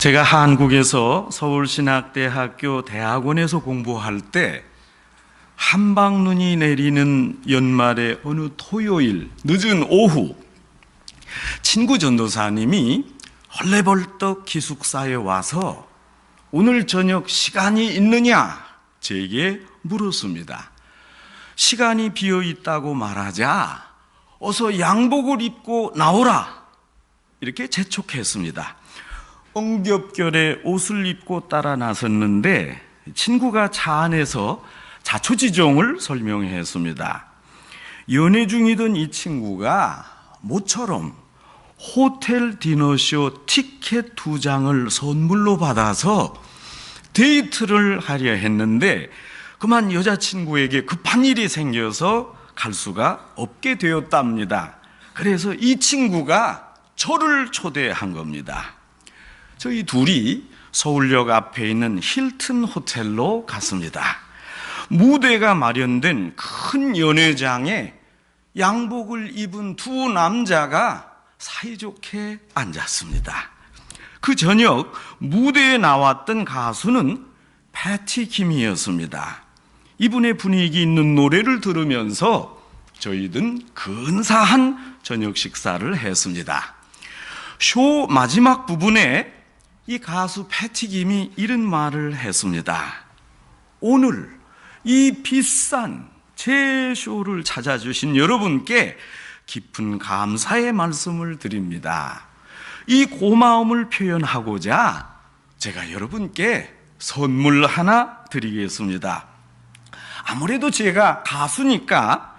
제가 한국에서 서울신학대학교 대학원에서 공부할 때 한방눈이 내리는 연말의 어느 토요일 늦은 오후, 친구 전도사님이 헐레벌떡 기숙사에 와서 오늘 저녁 시간이 있느냐 제게 물었습니다. 시간이 비어 있다고 말하자 어서 양복을 입고 나오라 이렇게 재촉했습니다. 엉겹결에 옷을 입고 따라 나섰는데 친구가 차 안에서 자초지종을 설명했습니다. 연애 중이던 이 친구가 모처럼 호텔 디너쇼 티켓 2장을 선물로 받아서 데이트를 하려 했는데 그만 여자친구에게 급한 일이 생겨서 갈 수가 없게 되었답니다. 그래서 이 친구가 저를 초대한 겁니다. 저희 둘이 서울역 앞에 있는 힐튼 호텔로 갔습니다. 무대가 마련된 큰 연회장에 양복을 입은 두 남자가 사이좋게 앉았습니다. 그 저녁 무대에 나왔던 가수는 패티 김이었습니다. 이분의 분위기 있는 노래를 들으면서 저희는 근사한 저녁 식사를 했습니다. 쇼 마지막 부분에 이 가수 패티 김이 이런 말을 했습니다. 오늘 이 비싼 제 쇼를 찾아주신 여러분께 깊은 감사의 말씀을 드립니다. 이 고마움을 표현하고자 제가 여러분께 선물 하나 드리겠습니다. 아무래도 제가 가수니까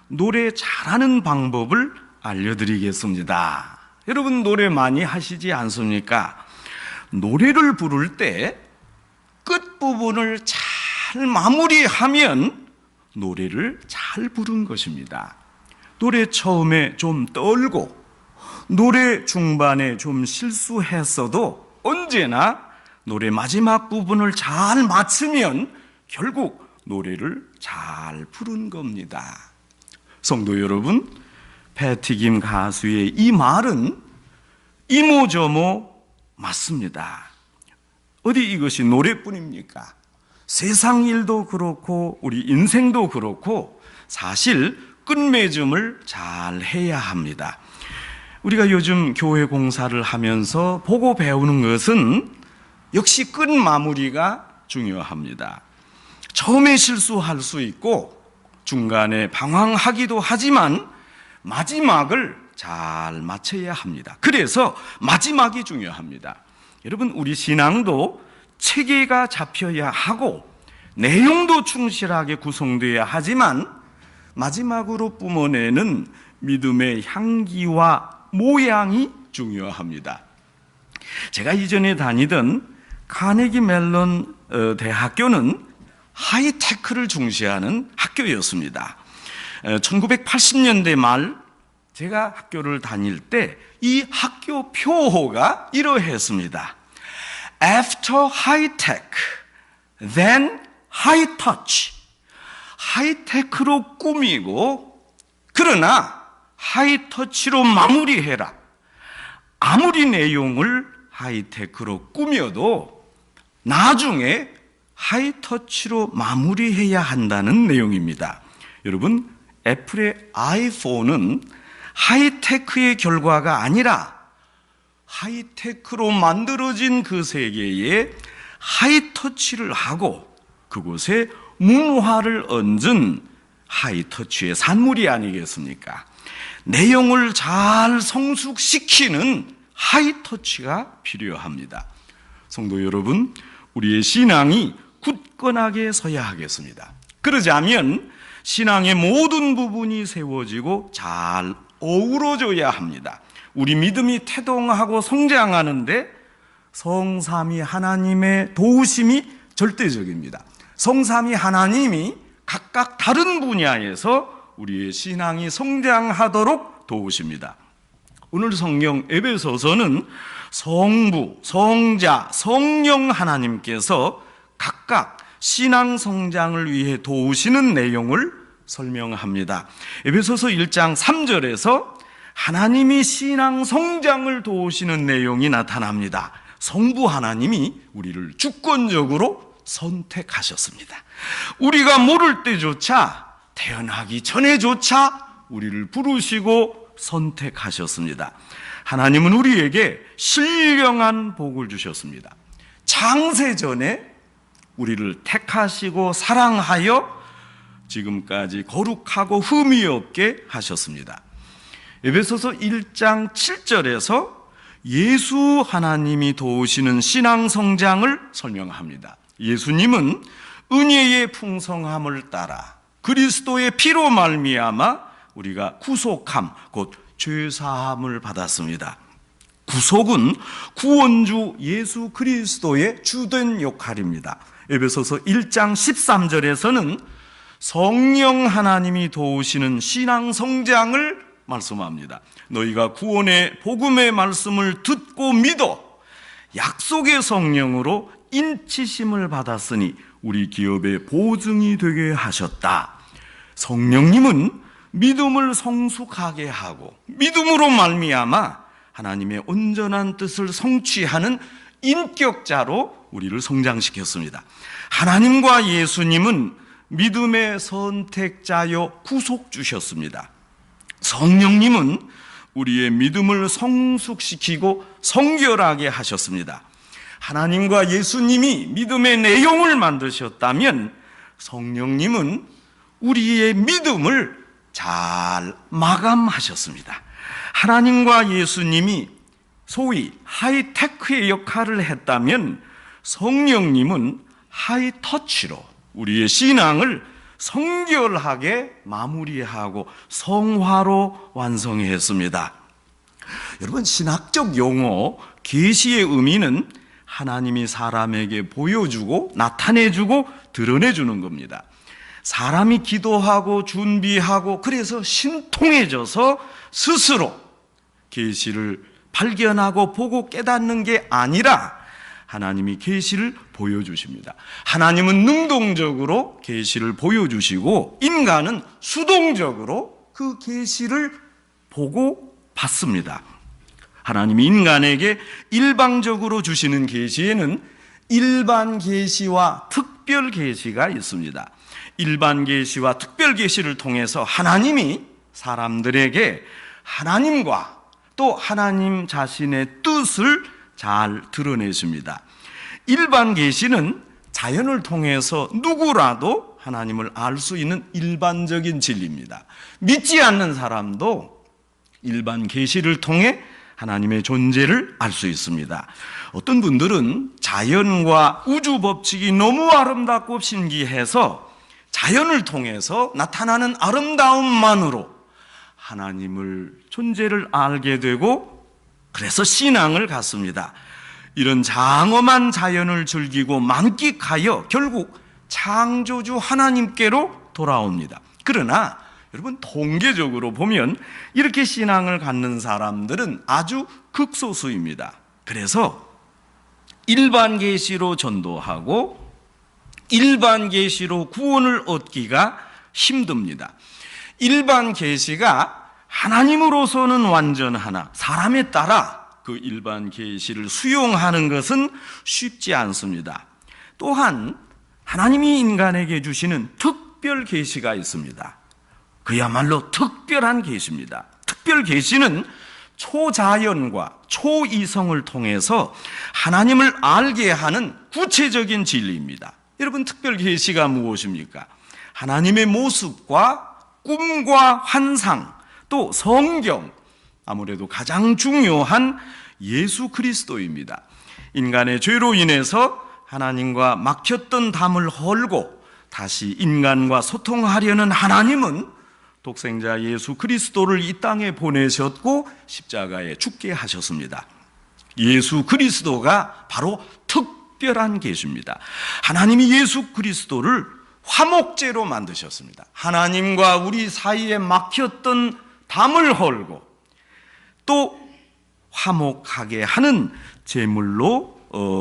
노래 잘하는 방법을 알려드리겠습니다. 여러분 노래 많이 하시지 않습니까? 노래를 부를 때 끝부분을 잘 마무리하면 노래를 잘 부른 것입니다. 노래 처음에 좀 떨고 노래 중반에 좀 실수했어도 언제나 노래 마지막 부분을 잘 마치면 결국 노래를 잘 부른 겁니다. 성도 여러분, 패티김 가수의 이 말은 이모저모 맞습니다. 어디 이것이 노래뿐입니까? 세상 일도 그렇고 우리 인생도 그렇고 사실 끝맺음을 잘 해야 합니다. 우리가 요즘 교회 공사를 하면서 보고 배우는 것은 역시 끝 마무리가 중요합니다. 처음에 실수할 수 있고 중간에 방황하기도 하지만 마지막을 잘 맞춰야 합니다. 그래서 마지막이 중요합니다. 여러분 우리 신앙도 체계가 잡혀야 하고 내용도 충실하게 구성되어야 하지만 마지막으로 뿜어내는 믿음의 향기와 모양이 중요합니다. 제가 이전에 다니던 카네기 멜론 대학교는 하이테크를 중시하는 학교였습니다. 1980년대 말 제가 학교를 다닐 때 이 학교 표어가 이러했습니다. After high tech, then high touch. 하이테크로 꾸미고 그러나 하이터치로 마무리해라. 아무리 내용을 하이테크로 꾸며도 나중에 하이터치로 마무리해야 한다는 내용입니다. 여러분, 애플의 아이폰은 하이테크의 결과가 아니라 하이테크로 만들어진 그 세계에 하이터치를 하고 그곳에 문화를 얹은 하이터치의 산물이 아니겠습니까? 내용을 잘 성숙시키는 하이터치가 필요합니다. 성도 여러분, 우리의 신앙이 굳건하게 서야 하겠습니다. 그러자면 신앙의 모든 부분이 세워지고 잘 어우러져야 합니다. 우리 믿음이 태동하고 성장하는데 성삼위 하나님의 도우심이 절대적입니다. 성삼위 하나님이 각각 다른 분야에서 우리의 신앙이 성장하도록 도우십니다. 오늘 성경 에베소서는 성부, 성자, 성령 하나님께서 각각 신앙 성장을 위해 도우시는 내용을 설명합니다. 에베소서 1장 3절에서 하나님이 신앙 성장을 도우시는 내용이 나타납니다. 성부 하나님이 우리를 주권적으로 선택하셨습니다. 우리가 모를 때조차, 태어나기 전에조차 우리를 부르시고 선택하셨습니다. 하나님은 우리에게 신령한 복을 주셨습니다. 창세전에 우리를 택하시고 사랑하여 지금까지 거룩하고 흠이 없게 하셨습니다. 에베소서 1장 7절에서 예수 하나님이 도우시는 신앙 성장을 설명합니다. 예수님은 은혜의 풍성함을 따라 그리스도의 피로 말미암아 우리가 구속함, 곧 죄사함을 받았습니다. 구속은 구원주 예수 그리스도의 주된 역할입니다. 에베소서 1장 13절에서는 성령 하나님이 도우시는 신앙 성장을 말씀합니다. 너희가 구원의 복음의 말씀을 듣고 믿어 약속의 성령으로 인치심을 받았으니 우리 기업의 보증이 되게 하셨다. 성령님은 믿음을 성숙하게 하고 믿음으로 말미암아 하나님의 온전한 뜻을 성취하는 인격자로 우리를 성장시켰습니다. 하나님과 예수님은 믿음의 선택자여 구속주셨습니다. 성령님은 우리의 믿음을 성숙시키고 성결하게 하셨습니다. 하나님과 예수님이 믿음의 내용을 만드셨다면 성령님은 우리의 믿음을 잘 마감하셨습니다. 하나님과 예수님이 소위 하이테크의 역할을 했다면 성령님은 하이터치로 우리의 신앙을 성결하게 마무리하고 성화로 완성했습니다. 여러분, 신학적 용어 계시의 의미는 하나님이 사람에게 보여주고 나타내주고 드러내주는 겁니다. 사람이 기도하고 준비하고 그래서 신통해져서 스스로 계시를 발견하고 보고 깨닫는 게 아니라 하나님이 계시를 보여주십니다. 하나님은 능동적으로 계시를 보여주시고 인간은 수동적으로 그 계시를 보고 받습니다. 하나님이 인간에게 일방적으로 주시는 계시에는 일반 계시와 특별 계시가 있습니다. 일반 계시와 특별 계시를 통해서 하나님이 사람들에게 하나님과 또 하나님 자신의 뜻을 잘 드러내십니다. 일반 계시는 자연을 통해서 누구라도 하나님을 알 수 있는 일반적인 진리입니다. 믿지 않는 사람도 일반 계시를 통해 하나님의 존재를 알 수 있습니다. 어떤 분들은 자연과 우주 법칙이 너무 아름답고 신기해서 자연을 통해서 나타나는 아름다움만으로 하나님을 존재를 알게 되고 그래서 신앙을 갖습니다. 이런 장엄한 자연을 즐기고 만끽하여 결국 창조주 하나님께로 돌아옵니다. 그러나 여러분, 통계적으로 보면 이렇게 신앙을 갖는 사람들은 아주 극소수입니다. 그래서 일반 계시로 전도하고 일반 계시로 구원을 얻기가 힘듭니다. 일반 계시가 하나님으로서는 완전하나 사람에 따라 그 일반 계시를 수용하는 것은 쉽지 않습니다. 또한 하나님이 인간에게 주시는 특별 계시가 있습니다. 그야말로 특별한 계시입니다. 특별 계시는 초자연과 초이성을 통해서 하나님을 알게 하는 구체적인 진리입니다. 여러분, 특별 계시가 무엇입니까? 하나님의 모습과 꿈과 환상, 또 성경, 아무래도 가장 중요한 예수 그리스도입니다. 인간의 죄로 인해서 하나님과 막혔던 담을 헐고 다시 인간과 소통하려는 하나님은 독생자 예수 그리스도를 이 땅에 보내셨고 십자가에 죽게 하셨습니다. 예수 그리스도가 바로 특별한 계시입니다. 하나님이 예수 그리스도를 화목제로 만드셨습니다. 하나님과 우리 사이에 막혔던 담을 헐고 또 화목하게 하는 제물로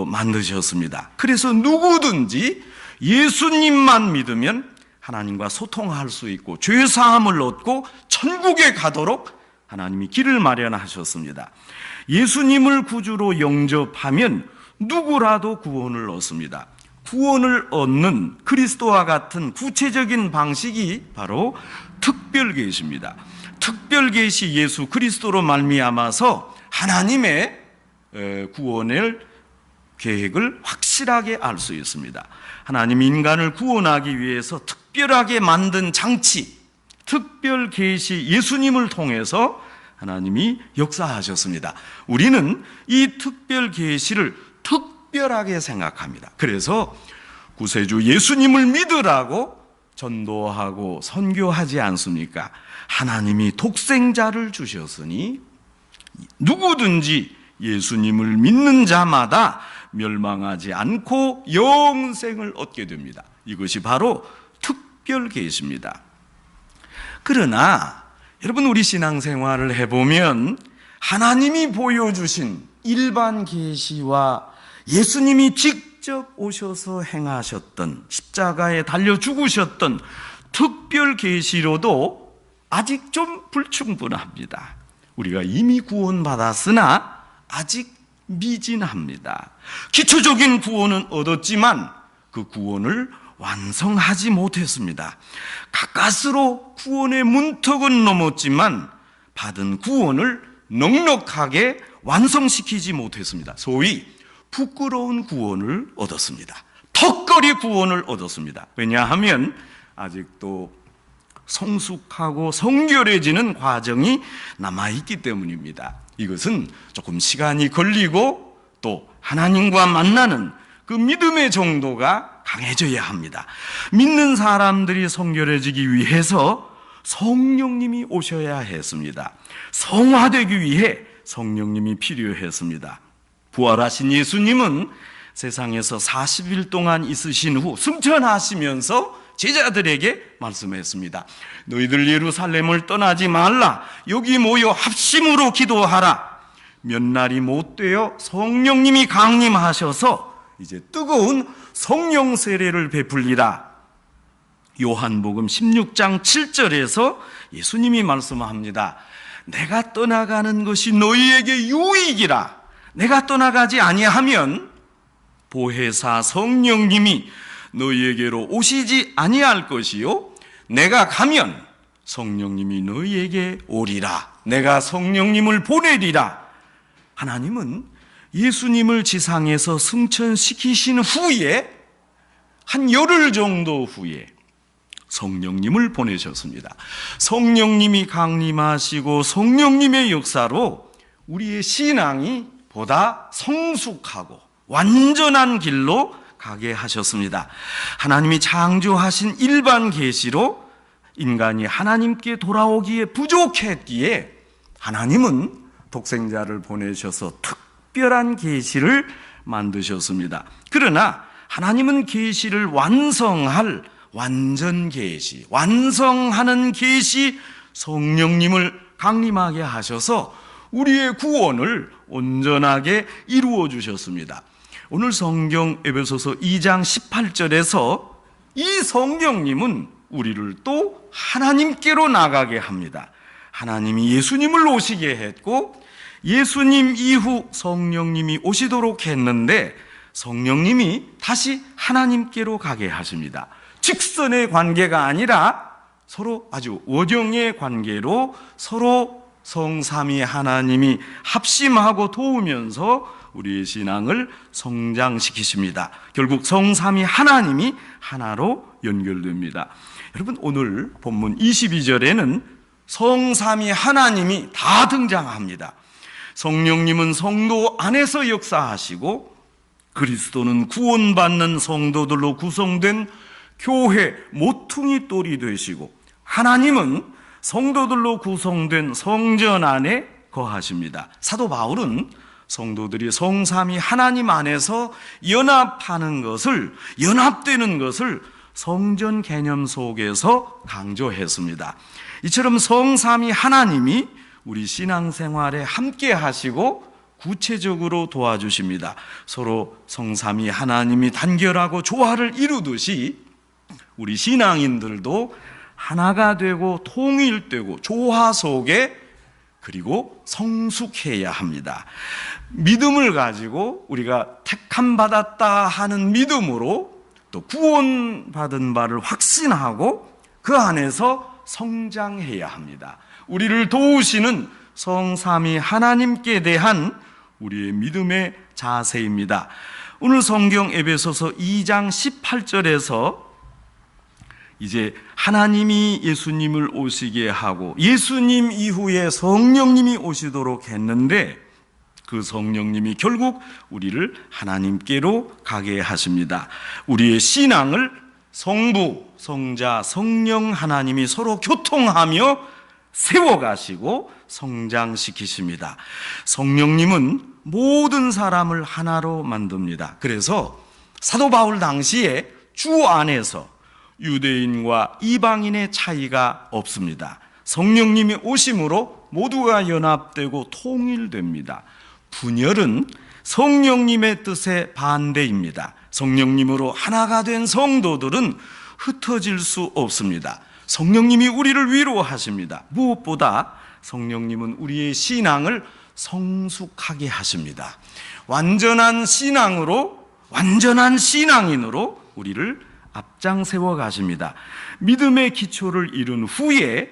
만드셨습니다. 그래서 누구든지 예수님만 믿으면 하나님과 소통할 수 있고 죄사함을 얻고 천국에 가도록 하나님이 길을 마련하셨습니다. 예수님을 구주로 영접하면 누구라도 구원을 얻습니다. 구원을 얻는 그리스도와 같은 구체적인 방식이 바로 특별계시입니다. 특별계시 예수 그리스도로 말미암아서 하나님의 구원을 계획을 확실하게 알 수 있습니다. 하나님이 인간을 구원하기 위해서 특별하게 만든 장치, 특별 계시 예수님을 통해서 하나님이 역사하셨습니다. 우리는 이 특별 계시를 특별하게 생각합니다. 그래서 구세주 예수님을 믿으라고 전도하고 선교하지 않습니까? 하나님이 독생자를 주셨으니 누구든지 예수님을 믿는 자마다 멸망하지 않고 영생을 얻게 됩니다. 이것이 바로 특별 계시입니다. 그러나 여러분, 우리 신앙생활을 해보면 하나님이 보여주신 일반 계시와 예수님이 직접 오셔서 행하셨던, 십자가에 달려 죽으셨던 특별 계시로도 아직 좀 불충분합니다. 우리가 이미 구원받았으나 아직 미진합니다. 기초적인 구원은 얻었지만 그 구원을 완성하지 못했습니다. 가까스로 구원의 문턱은 넘었지만 받은 구원을 넉넉하게 완성시키지 못했습니다. 소위 부끄러운 구원을 얻었습니다. 턱걸이 구원을 얻었습니다. 왜냐하면 아직도 성숙하고 성결해지는 과정이 남아있기 때문입니다. 이것은 조금 시간이 걸리고 또 하나님과 만나는 그 믿음의 정도가 강해져야 합니다. 믿는 사람들이 성결해지기 위해서 성령님이 오셔야 했습니다. 성화되기 위해 성령님이 필요했습니다. 부활하신 예수님은 세상에서 40일 동안 있으신 후 승천하시면서 제자들에게 말씀했습니다. 너희들 예루살렘을 떠나지 말라. 여기 모여 합심으로 기도하라. 몇 날이 못 되어 성령님이 강림하셔서 이제 뜨거운 성령 세례를 베풀리라. 요한복음 16장 7절에서 예수님이 말씀합니다. 내가 떠나가는 것이 너희에게 유익이라. 내가 떠나가지 아니하면 보혜사 성령님이 너희에게로 오시지 아니할 것이요, 내가 가면 성령님이 너희에게 오리라. 내가 성령님을 보내리라. 하나님은 예수님을 지상에서 승천시키신 후에 한 열흘 정도 후에 성령님을 보내셨습니다. 성령님이 강림하시고 성령님의 역사로 우리의 신앙이 보다 성숙하고 완전한 길로 가게 하셨습니다. 하나님이 창조하신 일반 계시로 인간이 하나님께 돌아오기에 부족했기에 하나님은 독생자를 보내셔서 특별한 계시를 만드셨습니다. 그러나 하나님은 계시를 완성할 완전 계시, 완성하는 계시 성령님을 강림하게 하셔서 우리의 구원을 온전하게 이루어 주셨습니다. 오늘 성경 에베소서 2장 18절에서 이 성령님은 우리를 또 하나님께로 나가게 합니다. 하나님이 예수님을 오시게 했고 예수님 이후 성령님이 오시도록 했는데 성령님이 다시 하나님께로 가게 하십니다. 직선의 관계가 아니라 서로 아주 원형의 관계로 서로 성삼위 하나님이 합심하고 도우면서 우리의 신앙을 성장시키십니다. 결국 성삼위 하나님이 하나로 연결됩니다. 여러분, 오늘 본문 22절에는 성삼위 하나님이 다 등장합니다. 성령님은 성도 안에서 역사하시고 그리스도는 구원받는 성도들로 구성된 교회 모퉁이 돌이 되시고 하나님은 성도들로 구성된 성전 안에 거하십니다. 사도 바울은 성도들이 성삼위 하나님 안에서 연합되는 것을 성전 개념 속에서 강조했습니다. 이처럼 성삼위 하나님이 우리 신앙생활에 함께 하시고 구체적으로 도와주십니다. 서로 성삼위 하나님이 단결하고 조화를 이루듯이 우리 신앙인들도 하나가 되고 통일되고 조화 속에 그리고 성숙해야 합니다. 믿음을 가지고 우리가 택함 받았다 하는 믿음으로 또 구원받은 바를 확신하고 그 안에서 성장해야 합니다. 우리를 도우시는 성삼위 하나님께 대한 우리의 믿음의 자세입니다. 오늘 성경 에베소서 2장 18절에서 이제 하나님이 예수님을 오시게 하고 예수님 이후에 성령님이 오시도록 했는데 그 성령님이 결국 우리를 하나님께로 가게 하십니다. 우리의 신앙을 성부, 성자, 성령 하나님이 서로 교통하며 세워가시고 성장시키십니다. 성령님은 모든 사람을 하나로 만듭니다. 그래서 사도 바울 당시에 주 안에서 유대인과 이방인의 차이가 없습니다. 성령님이 오심으로 모두가 연합되고 통일됩니다. 분열은 성령님의 뜻에 반대입니다. 성령님으로 하나가 된 성도들은 흩어질 수 없습니다. 성령님이 우리를 위로하십니다. 무엇보다 성령님은 우리의 신앙을 성숙하게 하십니다. 완전한 신앙으로, 완전한 신앙인으로 우리를 앞장 세워 가십니다. 믿음의 기초를 이룬 후에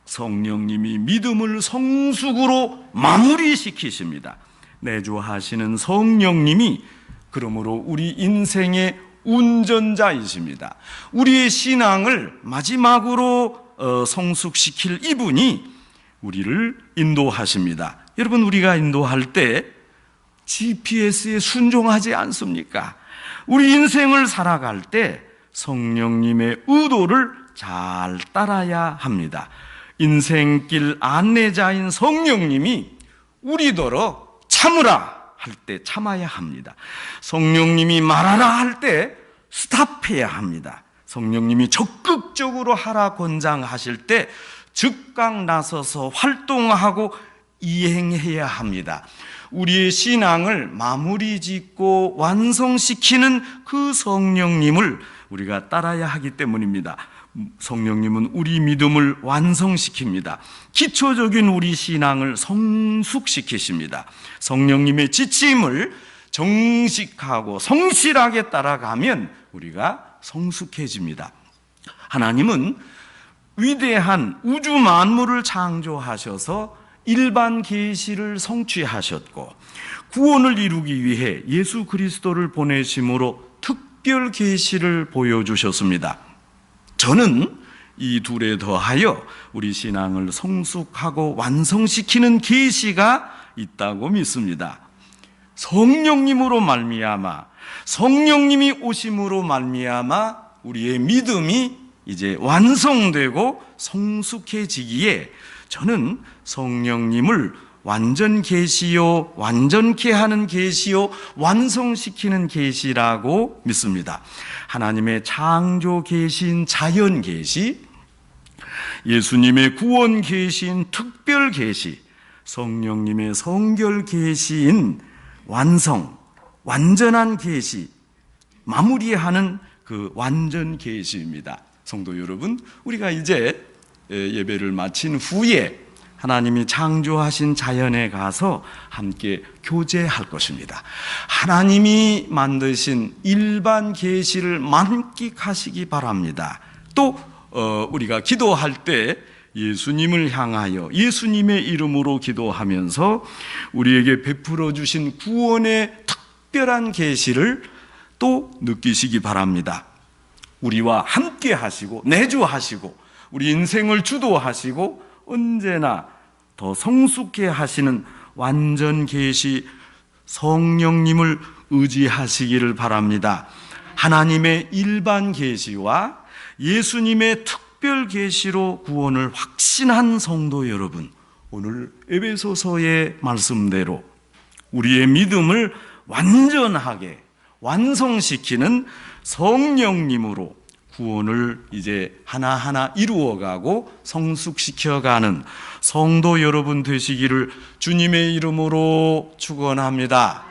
성령님이 믿음을 성숙으로 마무리시키십니다. 내주하시는 성령님이 그러므로 우리 인생의 운전자이십니다. 우리의 신앙을 마지막으로 성숙시킬 이분이 우리를 인도하십니다. 여러분, 우리가 인도할 때 GPS에 순종하지 않습니까? 우리 인생을 살아갈 때 성령님의 의도를 잘 따라야 합니다. 인생길 안내자인 성령님이 우리더러 참으라 할 때 참아야 합니다. 성령님이 말하라 할 때 스탑해야 합니다. 성령님이 적극적으로 하라 권장하실 때 즉각 나서서 활동하고 이행해야 합니다. 우리의 신앙을 마무리 짓고 완성시키는 그 성령님을 우리가 따라야 하기 때문입니다. 성령님은 우리 믿음을 완성시킵니다. 기초적인 우리 신앙을 성숙시키십니다. 성령님의 지침을 정직하고 성실하게 따라가면 우리가 성숙해집니다. 하나님은 위대한 우주 만물을 창조하셔서 일반 계시를 성취하셨고 구원을 이루기 위해 예수 그리스도를 보내심으로 특별 계시를 보여주셨습니다. 저는 이 둘에 더하여 우리 신앙을 성숙하고 완성시키는 계시가 있다고 믿습니다. 성령님으로 말미암아, 성령님이 오심으로 말미암아 우리의 믿음이 이제 완성되고 성숙해지기에 저는 성령님을 완전 계시요, 완전케 하는 계시요, 완성시키는 계시라고 믿습니다. 하나님의 창조 계시인 자연 계시, 예수님의 구원 계시인 특별 계시, 성령님의 성결 계시인 완성, 완전한 계시, 마무리하는 그 완전 계시입니다. 성도 여러분, 우리가 이제 예배를 마친 후에 하나님이 창조하신 자연에 가서 함께 교제할 것입니다. 하나님이 만드신 일반 계시를 만끽하시기 바랍니다. 또 우리가 기도할 때 예수님을 향하여 예수님의 이름으로 기도하면서 우리에게 베풀어 주신 구원의 특별한 계시를 또 느끼시기 바랍니다. 우리와 함께 하시고 내주하시고 우리 인생을 주도하시고 언제나 더 성숙해 하시는 완전 계시 성령님을 의지하시기를 바랍니다. 하나님의 일반 계시와 예수님의 특별 계시로 구원을 확신한 성도 여러분, 오늘 에베소서의 말씀대로 우리의 믿음을 완전하게 완성시키는 성령님으로 구원을 이제 하나하나 이루어가고 성숙시켜가는 성도 여러분 되시기를 주님의 이름으로 축원합니다.